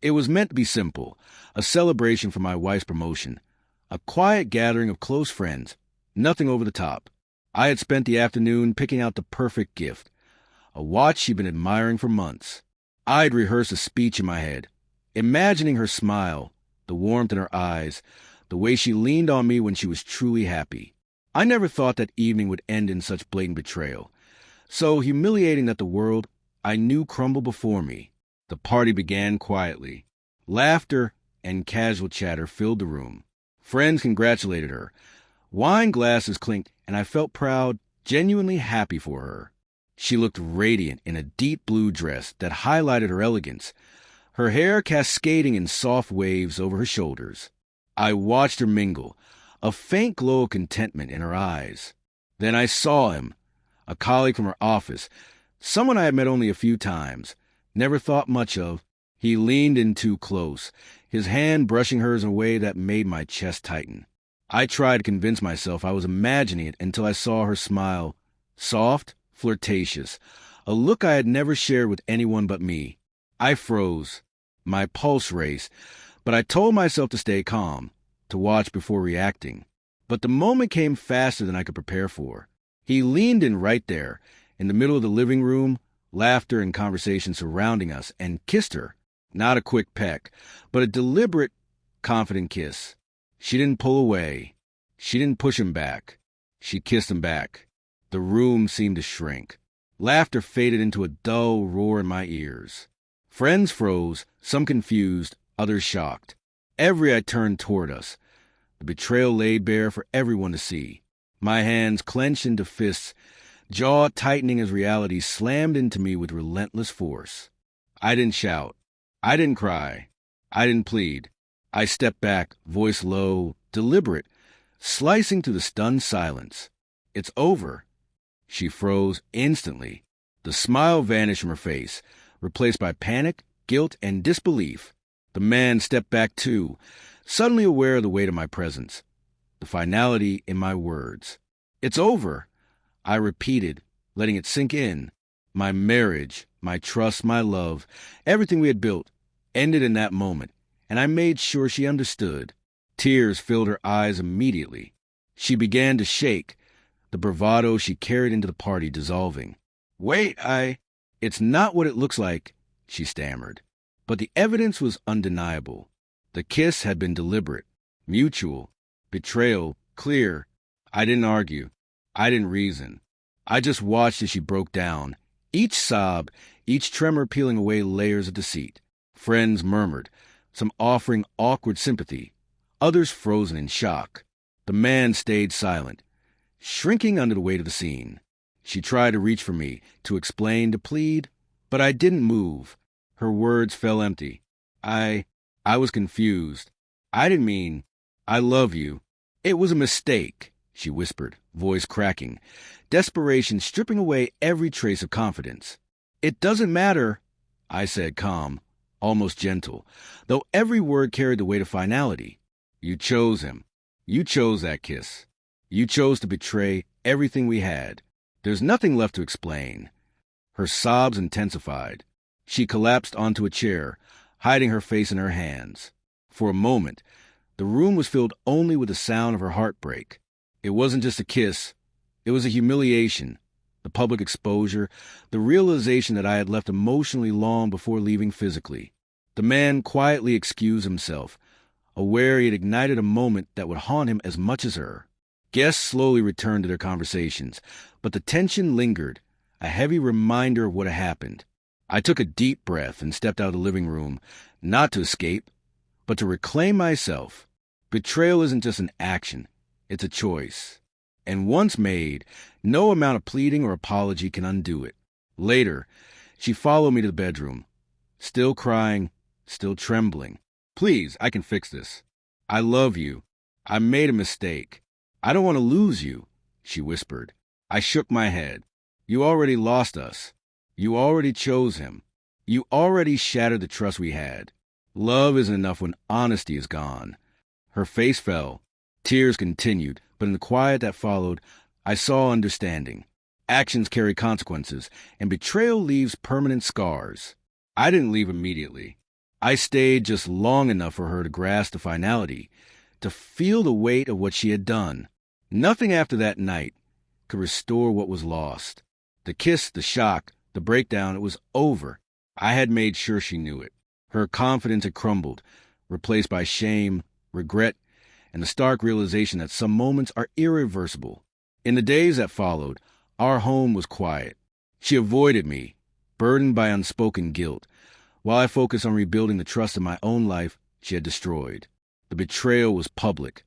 It was meant to be simple, a celebration for my wife's promotion, a quiet gathering of close friends, nothing over the top. I had spent the afternoon picking out the perfect gift, a watch she'd been admiring for months. I'd rehearsed a speech in my head, imagining her smile, the warmth in her eyes, the way she leaned on me when she was truly happy. I never thought that evening would end in such blatant betrayal. So humiliating that the world I knew crumbled before me. The party began quietly. Laughter and casual chatter filled the room. Friends congratulated her. Wine glasses clinked, and I felt proud, genuinely happy for her. She looked radiant in a deep blue dress that highlighted her elegance, her hair cascading in soft waves over her shoulders. I watched her mingle, a faint glow of contentment in her eyes. Then I saw him, a colleague from her office, someone I had met only a few times, never thought much of. He leaned in too close, his hand brushing hers in a way that made my chest tighten. I tried to convince myself I was imagining it until I saw her smile, soft, flirtatious, a look I had never shared with anyone but me. I froze. My pulse raced, but I told myself to stay calm, to watch before reacting. But the moment came faster than I could prepare for. He leaned in right there, in the middle of the living room, laughter and conversation surrounding us, and kissed her. Not a quick peck, but a deliberate, confident kiss. She didn't pull away. She didn't push him back. She kissed him back. The room seemed to shrink. Laughter faded into a dull roar in my ears. Friends froze, some confused, others shocked. Every eye turned toward us. The betrayal laid bare for everyone to see. My hands clenched into fists, jaw tightening as reality slammed into me with relentless force. I didn't shout. I didn't cry. I didn't plead. I stepped back, voice low, deliberate, slicing through the stunned silence. It's over. She froze instantly. The smile vanished from her face, replaced by panic, guilt, and disbelief. The man stepped back too, suddenly aware of the weight of my presence, the finality in my words. It's over, I repeated, letting it sink in. My marriage, my trust, my love, everything we had built, ended in that moment, and I made sure she understood. Tears filled her eyes immediately. She began to shake, the bravado she carried into the party dissolving. Wait, It's not what it looks like, she stammered. But the evidence was undeniable. The kiss had been deliberate, mutual, betrayal, clear. I didn't argue. I didn't reason. I just watched as she broke down, each sob, each tremor peeling away layers of deceit. Friends murmured, some offering awkward sympathy, others frozen in shock. The man stayed silent, shrinking under the weight of the scene. She tried to reach for me, to explain, to plead, but I didn't move. Her words fell empty. I was confused. I didn't mean, I love you. It was a mistake, she whispered, voice cracking, desperation stripping away every trace of confidence. It doesn't matter, I said, calm, almost gentle, though every word carried the weight of finality. You chose him. You chose that kiss. You chose to betray everything we had. There's nothing left to explain. Her sobs intensified. She collapsed onto a chair, hiding her face in her hands. For a moment, the room was filled only with the sound of her heartbreak. It wasn't just a kiss. It was a humiliation, the public exposure, the realization that I had left emotionally long before leaving physically. The man quietly excused himself, aware he had ignited a moment that would haunt him as much as her. Guests slowly returned to their conversations, but the tension lingered, a heavy reminder of what had happened. I took a deep breath and stepped out of the living room, not to escape, but to reclaim myself. Betrayal isn't just an action, it's a choice. And once made, no amount of pleading or apology can undo it. Later, she followed me to the bedroom, still crying, still trembling. Please, I can fix this. I love you. I made a mistake. I don't want to lose you, she whispered. I shook my head. You already lost us. You already chose him. You already shattered the trust we had. Love isn't enough when honesty is gone. Her face fell. Tears continued, but in the quiet that followed, I saw understanding. Actions carry consequences, and betrayal leaves permanent scars. I didn't leave immediately. I stayed just long enough for her to grasp the finality, to feel the weight of what she had done. Nothing after that night could restore what was lost. The kiss, the shock, the breakdown, it was over. I had made sure she knew it. Her confidence had crumbled, replaced by shame, regret, and the stark realization that some moments are irreversible. In the days that followed, our home was quiet. She avoided me, burdened by unspoken guilt, while I focused on rebuilding the trust in my own life she had destroyed. The betrayal was public,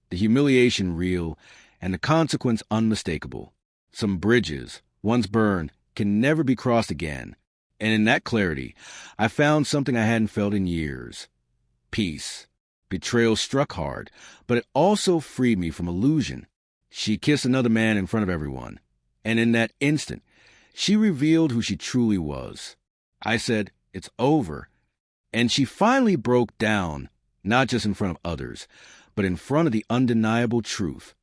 the humiliation real, and the consequence unmistakable. Some bridges, once burned, can never be crossed again. And in that clarity, I found something I hadn't felt in years. Peace. Betrayal struck hard, but it also freed me from illusion. She kissed another man in front of everyone, and in that instant, she revealed who she truly was. I said, "It's over," and she finally broke down, not just in front of others, but in front of the undeniable truth.